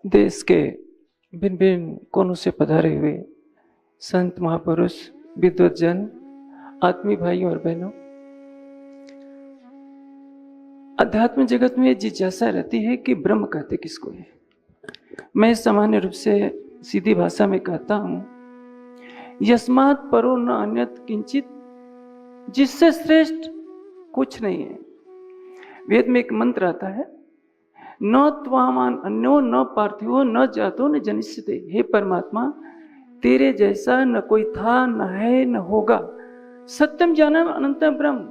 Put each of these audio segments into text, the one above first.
देश के भिन्न भिन्न कोनों से पधारे हुए संत महापुरुष, विद्वतजन, आत्मीय भाइयों और बहनों, अध्यात्म जगत में जिज्ञासा रहती है कि ब्रह्म कहते किसको है। मैं सामान्य रूप से सीधी भाषा में कहता हूं, यस्मात् परो न अन्यत् किंचित, जिससे श्रेष्ठ कुछ नहीं है। वेद में एक मंत्र आता है, न त्वामान अन्यो न पार्थिवो न जातो न जनिष्यते। हे परमात्मा, तेरे जैसा न कोई था, न है, न होगा। सत्यम ज्ञानम अनंतम ब्रह्म,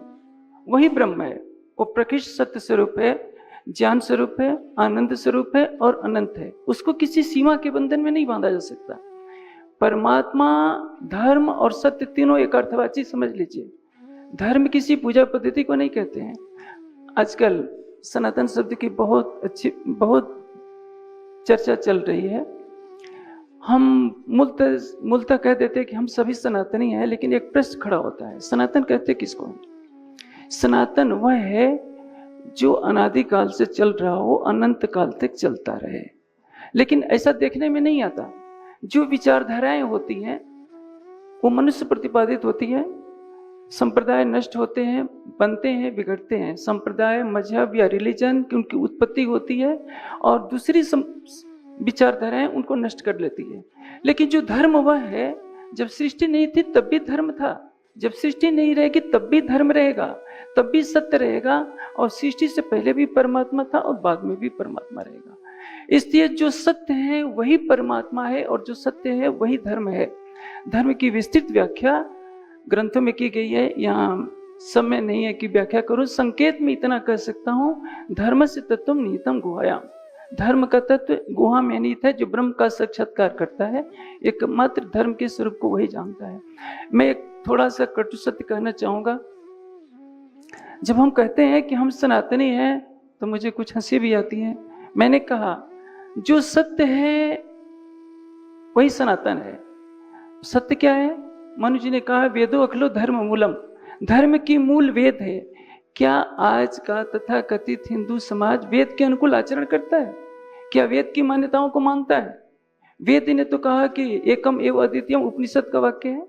वही ब्रह्म है। वो प्रकृष्ट सत्य स्वरूप है, ज्ञान स्वरूप है, आनंद स्वरूप है और अनंत है। उसको किसी सीमा के बंधन में नहीं बांधा जा सकता। परमात्मा, धर्म और सत्य तीनों एक अर्थवाची समझ लीजिए। धर्म किसी पूजा पद्धति को नहीं कहते हैं। आजकल सनातन शब्द की बहुत चर्चा चल रही है। हम मूलतः कह देते हैं कि हम सभी सनातनी हैं, लेकिन एक प्रश्न खड़ा होता है, सनातन कहते किसको हैं? सनातन वह है जो अनादिकाल से चल रहा हो, अनंत काल तक चलता रहे। लेकिन ऐसा देखने में नहीं आता। जो विचारधाराएं होती हैं वो मनुष्य प्रतिपादित होती है। संप्रदाय नष्ट होते हैं, बनते हैं, बिगड़ते हैं। संप्रदाय, मजहब या रिलीजन की उनकी उत्पत्ति होती है और दूसरी विचारधाराएं उनको नष्ट कर लेती है। लेकिन जो धर्म वह है, जब सृष्टि नहीं थी तब भी धर्म था, जब सृष्टि नहीं रहेगी तब भी धर्म रहेगा, तब भी सत्य रहेगा। और सृष्टि से पहले भी परमात्मा था और बाद में भी परमात्मा रहेगा। इसलिए जो सत्य है वही परमात्मा है और जो सत्य है वही धर्म है। धर्म की विस्तृत व्याख्या ग्रंथों में की गई है, यहाँ समय नहीं है कि व्याख्या करूं। संकेत में इतना कह सकता हूं, धर्म से तत्वम निहितम गुहायाम। धर्म का तत्व गुहा में निहित है, जो ब्रह्म का साक्षात्कार करता है। एकमात्र धर्म के स्वरूप को वही जानता है। मैं एक थोड़ा सा कटु सत्य कहना चाहूंगा। जब हम कहते हैं कि हम सनातनी हैं तो मुझे कुछ हंसी भी आती है। मैंने कहा जो सत्य है वही सनातन है। सत्य क्या है? मनु जी ने कहा, वेदो अखिलो धर्म मूलम, धर्म की मूल वेद है। क्या आज का तथा कथित हिंदू समाज वेद के अनुकूल आचरण करता है? क्या वेद की मान्यताओं को मानता है? वेद ने तो कहा कि एकम एव अद्वितीयम, उपनिषद का वाक्य है।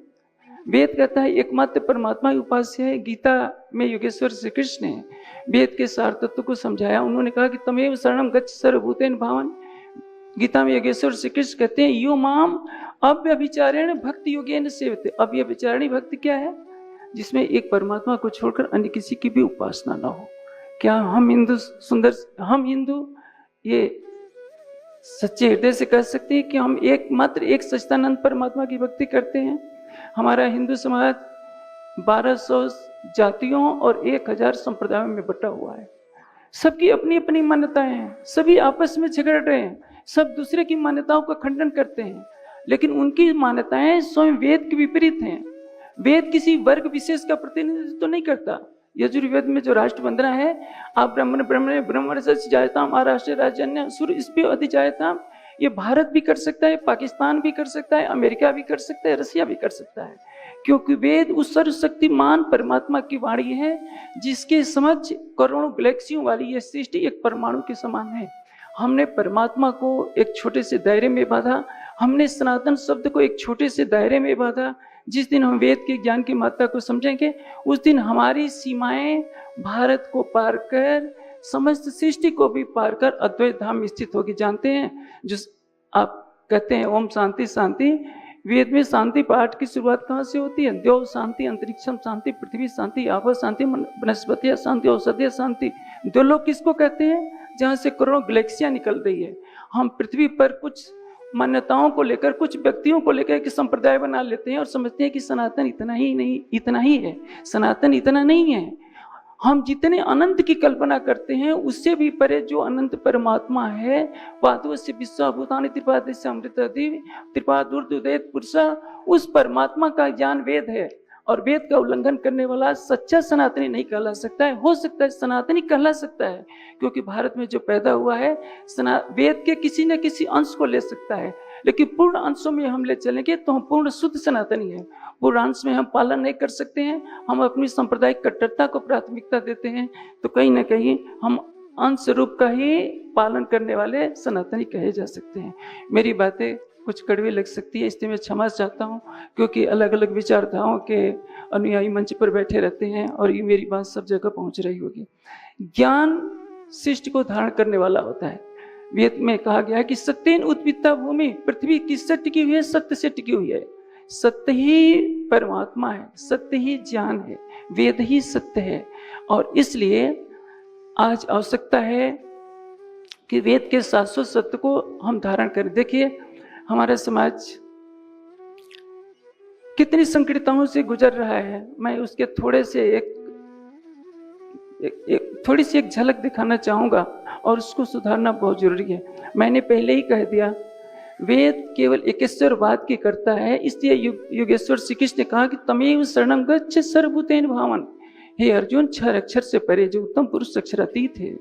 वेद कहता है एकमात्र परमात्मा ही उपास्य है। गीता में योगेश्वर श्री कृष्ण ने वेद के सार तत्व को समझाया। उन्होंने कहा कि तमेव शरणम गच्छ सर्वभूतेन भावन। गीता में योगेश्वर श्री कृष्ण कहते हैं, यो माम अव्यभिचारेण भक्ति योगेन सेवते। अव्यभिचारिणी भक्ति क्या है? जिसमें एक परमात्मा को छोड़कर अन्य किसी की भी उपासना ना हो। क्या हम हिंदू ये सच्चे हृदय से कह सकते हैं कि हम एक सच्चिदानंद परमात्मा की भक्ति करते हैं? हमारा हिंदू समाज 1200 जातियों और 1000 संप्रदायों में बटा हुआ है। सबकी अपनी अपनी मान्यताएं हैं, सभी आपस में झगड़ रहे हैं, सब दूसरे की मान्यताओं का खंडन करते हैं। लेकिन उनकी मान्यताएं स्वयं वेद के विपरीत हैं। वेद किसी वर्ग विशेष का प्रतिनिधित्व तो नहीं करता। यजुर्वेद में जो राष्ट्र वंदना है, आप ब्राह्मण ब्रह्मणे ब्रह्मणस्य जायताम आराष्ट्र राजन्य सुर इस्पे अधिजायताम, ये भारत भी कर सकता है, पाकिस्तान भी कर सकता है, अमेरिका भी कर सकता है, रसिया भी कर सकता है। क्योंकि वेद उस सर्वशक्तिमान परमात्मा की वाणी है जिसके समझ करोड़ों गैलेक्सियों वाली यह सृष्टि एक परमाणु के समान है। हमने परमात्मा को एक छोटे से दायरे में बांधा, हमने सनातन शब्द को एक छोटे से दायरे में बांधा। जिस दिन हम वेद के ज्ञान की महत्ता को समझेंगे, उस दिन हमारी सीमाएं भारत को पार कर समस्त सृष्टि को भी पार कर अद्वैत धाम में स्थित होगी। जानते हैं, जो आप कहते हैं ओम शांति शांति, वेद में शांति पाठ की शुरुआत कहाँ से होती है? देव शांति, अंतरिक्षम शांति, पृथ्वी शांति, आप शांति, वनस्पति शांति, औषधीय शांति। दो लोग किसको कहते हैं? जहाँ से करोड़ों गैलेक्सियां निकल रही है। हम पृथ्वी पर कुछ मान्यताओं को लेकर, कुछ व्यक्तियों को लेकर एक संप्रदाय बना लेते हैं और समझते हैं कि सनातन इतना ही है। सनातन इतना नहीं है। हम जितने अनंत की कल्पना करते हैं उससे भी परे जो अनंत परमात्मा है, वादवस्य विश्वभूतानि त्रिपादस्य अमृतदिव त्रिपादुर्दुदेत पुरुष, उस परमात्मा का ज्ञान वेद है। और वेद का उल्लंघन करने वाला सच्चा सनातनी नहीं कहला सकता है। हो सकता है सनातनी कहला सकता है, क्योंकि भारत में जो पैदा हुआ है वेद के किसी न किसी अंश को ले सकता है। लेकिन पूर्ण अंशों में हम ले चलेंगे तो हम पूर्ण शुद्ध सनातनी है। पूर्ण अंश में हम पालन नहीं कर सकते हैं, हम अपनी सांप्रदायिक कट्टरता को प्राथमिकता देते हैं, तो कहीं ना कहीं हम अंश रूप का ही पालन करने वाले सनातनी कहे जा सकते हैं। मेरी बातें कुछ कड़वी लग सकती है, इसलिए मैं क्षमा चाहता हूँ, क्योंकि अलग अलग विचारधाराओं के अनुयायी मंच पर बैठे रहते हैं और ये मेरी बात सब जगह पहुँच रही होगी। ज्ञान शिष्ट को धारण करने वाला होता है। वेद में कहा गया है कि सत्येन उत्पीता भूमि, पृथ्वी किससे टिकी हुई है? सत्य से टिकी हुई है। सत्य ही परमात्मा है, सत्य ही ज्ञान है, वेद ही सत्य है। और इसलिए आज आवश्यकता है कि वेद के शाश्वत सत्य को हम धारण करें। देखिए हमारा समाज कितनी संकीर्णताओं से गुजर रहा है। मैं उसके थोड़े से थोड़ी सी एक झलक दिखाना चाहूंगा और उसको सुधारना बहुत जरूरी है। मैंने पहले ही कह दिया, वेद केवल एकेश्वरवाद की करता है, इसलिए योगेश्वर श्री कृष्ण ने कहा कि तमेव शरणं गच्छ सर्वभूतेन भावन। हे अर्जुन, 6 अक्षर से परे जो उत्तम पुरुष अक्षरातीत है,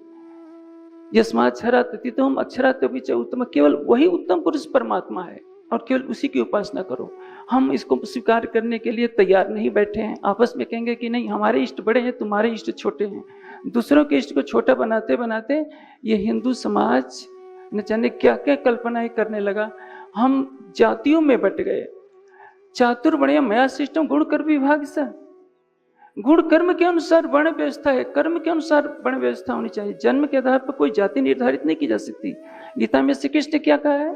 यस्मात् क्षरात् अतीतम अक्षरात् अपि च उत्तम, केवल वही उत्तम पुरुष परमात्मा है और केवल उसी की उपासना करो। हम इसको स्वीकार करने के लिए तैयार नहीं बैठे हैं। आपस में कहेंगे कि नहीं, हमारे इष्ट बड़े हैं, तुम्हारे इष्ट छोटे हैं। दूसरों के इष्ट को छोटा बनाते बनाते ये हिंदू समाज न जाने क्या क्या कल्पनाएं करने लगा। हम जातियों में बट गए। चातुर्वर्ण्य मया सिस्टम गुण कर्म विभाग से, गुण कर्म के अनुसार वर्ण व्यवस्था है, कर्म के अनुसार वर्ण व्यवस्था होनी चाहिए। जन्म के आधार पर कोई जाति निर्धारित नहीं की जा सकती। गीता में श्री कृष्ण ने क्या कहा है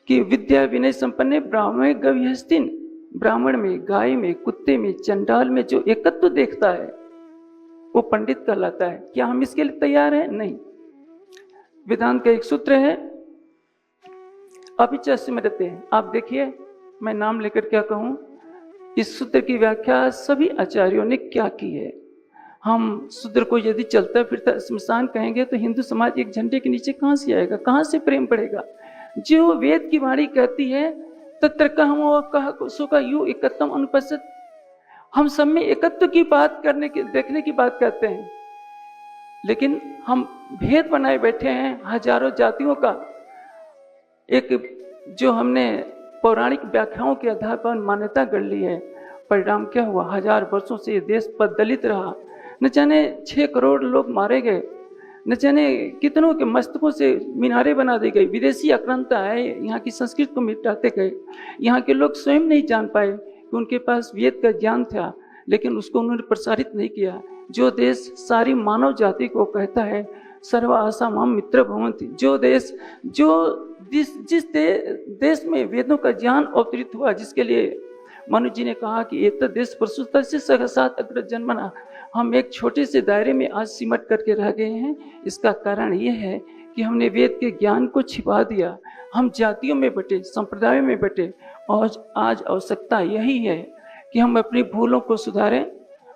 कि विद्या विनय संपन्न ब्राह्मण गविहस्तिन, ब्राह्मण में, गाय में, कुत्ते में, चंडाल में जो एकत्व देखता है वो पंडित कहलाता है। क्या हम इसके लिए तैयार हैं? नहीं। वेदांत का एक सूत्र है, अभिचा स्मृते। आप देखिए, मैं नाम लेकर क्या कहूं, इस सूत्र की व्याख्या सभी आचार्यों ने क्या की है। हम सूत्र को यदि चलता फिरता स्मशान कहेंगे तो हिंदू समाज एक झंडे के नीचे कहां से आएगा, कहां से प्रेम बढ़ेगा? जो वेद की वाणी कहती है तत्र कह सो का यू एकत्वम अनुपस्थित। हम सब में एकत्व की बात करने की, देखने की बात करते हैं, लेकिन हम भेद बनाए बैठे हैं हजारों जातियों का। एक जो हमने पौराणिक व्याख्याओं के आधार पर मान्यता कर ली है, परिणाम क्या हुआ? 1000 वर्षों से ये देश पददलित रहा। न जाने 6 करोड़ लोग मारे गए, न जाने कितनों के मस्तकों से मीनारे बना दी गई। विदेशी आक्रांता आए, यहाँ की संस्कृति को मिटाते गए। यहाँ के लोग स्वयं नहीं जान पाए कि उनके पास वेद का ज्ञान था, लेकिन उसको उन्होंने प्रसारित नहीं किया। जो देश सारी मानव जाति को कहता है सर्व आशा माम मित्र भवन्ति, जो देश जिस देश में वेदों का ज्ञान अवतरित हुआ, जिसके लिए मनु जी ने कहा कि एक देश प्रसुत से सहसात अग्र जन्मना, हम एक छोटे से दायरे में आज सिमट करके रह गए हैं। इसका कारण ये है कि हमने वेद के ज्ञान को छिपा दिया। हम जातियों में बटे, संप्रदायों में बटे, और आज आवश्यकता यही है कि हम अपनी भूलों को सुधारें,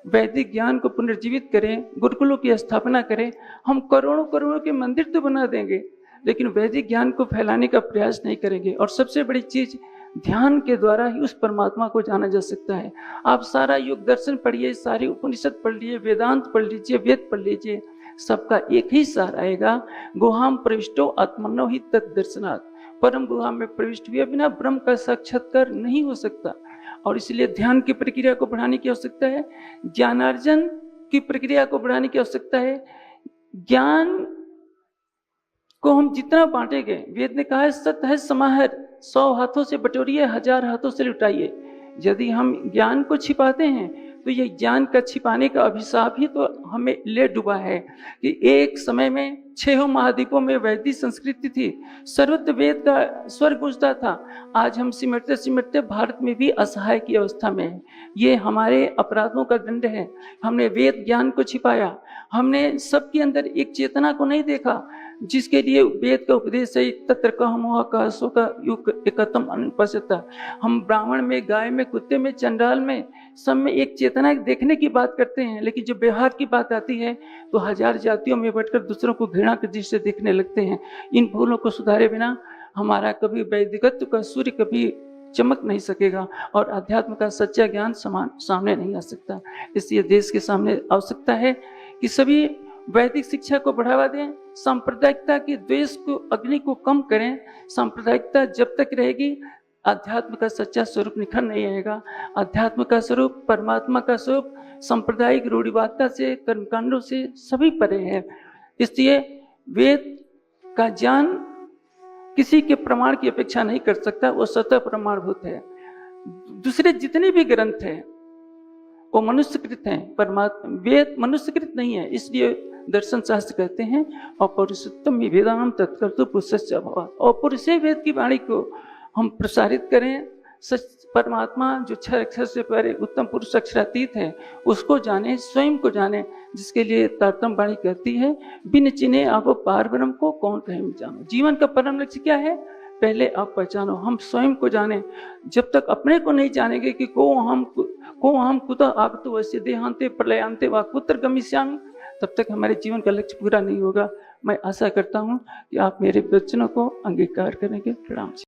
वैदिक ज्ञान को पुनर्जीवित करें, गुरुकुलों की स्थापना करें। हम करोड़ों करोड़ों के मंदिर तो बना देंगे, लेकिन वैदिक ज्ञान को फैलाने का प्रयास नहीं करेंगे। और सबसे बड़ी चीज, ध्यान के द्वारा ही उस परमात्मा को जाना जा सकता है। आप सारा योग दर्शन पढ़िए, सारी उपनिषद पढ़ लीजिए, वेदांत पढ़ लीजिए, वेद पढ़ लीजिए, सबका एक ही सार आएगा, गुहाम प्रविष्टो आत्मनो ही तद्दर्शनात्। परम गुहा में प्रविष्ट हुए बिना ब्रह्म का साक्षात्कार नहीं हो सकता। और इसलिए ध्यान की प्रक्रिया को बढ़ाने की आवश्यकता है, ज्ञानार्जन की प्रक्रिया को बढ़ाने की आवश्यकता है। ज्ञान को हम जितना बांटेंगे, वेद ने कहा है सत्य है समाहर, 100 हाथों से बटोरिए, 1000 हाथों से लुटाइए। यदि हम ज्ञान को छिपाते हैं तो ये ज्ञान का छिपाने का अभिशाप ही तो हमें ले डूबा है कि एक समय में 6 महाद्वीपों में वैदिक संस्कृति थी, सर्वत्र वेद का स्वर गूंजता था। आज हम सिमटते सिमटते भारत में भी असहाय की अवस्था में है। ये हमारे अपराधों का दंड है। हमने वेद ज्ञान को छिपाया, हमने सबके अंदर एक चेतना को नहीं देखा जिसके लिए वेद का उपदेश है, तत्र कहमोह कहसो का युग एकतम अनुपस्थित। हम ब्राह्मण में, गाय में, कुत्ते में, चंडाल में, सब में एक चेतना देखने की बात करते हैं, लेकिन जब व्यवहार की बात आती है तो 1000 जातियों में बैठकर दूसरों को घृणा की दृष्टि से देखने लगते हैं। इन भूलों को सुधारे बिना हमारा कभी वैदिकत्व का सूर्य कभी चमक नहीं सकेगा और अध्यात्म का सच्चा ज्ञान सामने नहीं आ सकता। इसलिए देश के सामने आवश्यकता है कि सभी वैदिक शिक्षा को बढ़ावा दें, सांप्रदायिकता के द्वेष को, अग्नि को कम करें। सांप्रदायिकता जब तक रहेगी, अध्यात्म का सच्चा स्वरूप निखर नहीं आएगा। अध्यात्म का स्वरूप, परमात्मा का स्वरूप सांप्रदायिक रूढ़िवादिता से, कर्मकांडों से सभी परे है। इसलिए वेद का ज्ञान किसी के प्रमाण की अपेक्षा नहीं कर सकता, वो स्वतः प्रमाणभूत है। दूसरे जितने भी ग्रंथ हैं वो मनुष्यकृत हैं, परमात्मा वेद मनुष्यकृत नहीं है। इसलिए दर्शन शास्त्र कहते हैं अपौरुषोत्तम वेदांत तत्कर्तु पुरुषस्य अभावात्। और पुरुषे वेद की वाणी को हम प्रसारित करें। सच परमात्मा जो 6 अक्षर से परे उत्तम पुरुष अक्षरातीत है उसको जाने, स्वयं को जाने, जिसके लिए तारतम्य वाणी कहती है बिन चिने आप पार ब्रह्म को कौन कहे जानो। जीवन का परम लक्ष्य क्या है? पहले आप पहचानो, हम स्वयं को जाने। जब तक अपने को नहीं जानेंगे कि को हम कुतः आगतो वैसे देहांते प्रलयांते वा कुत्र गमिष्यामि, तब तक हमारे जीवन का लक्ष्य पूरा नहीं होगा। मैं आशा करता हूँ कि आप मेरे वचनों को अंगीकार करेंगे। प्रणाम।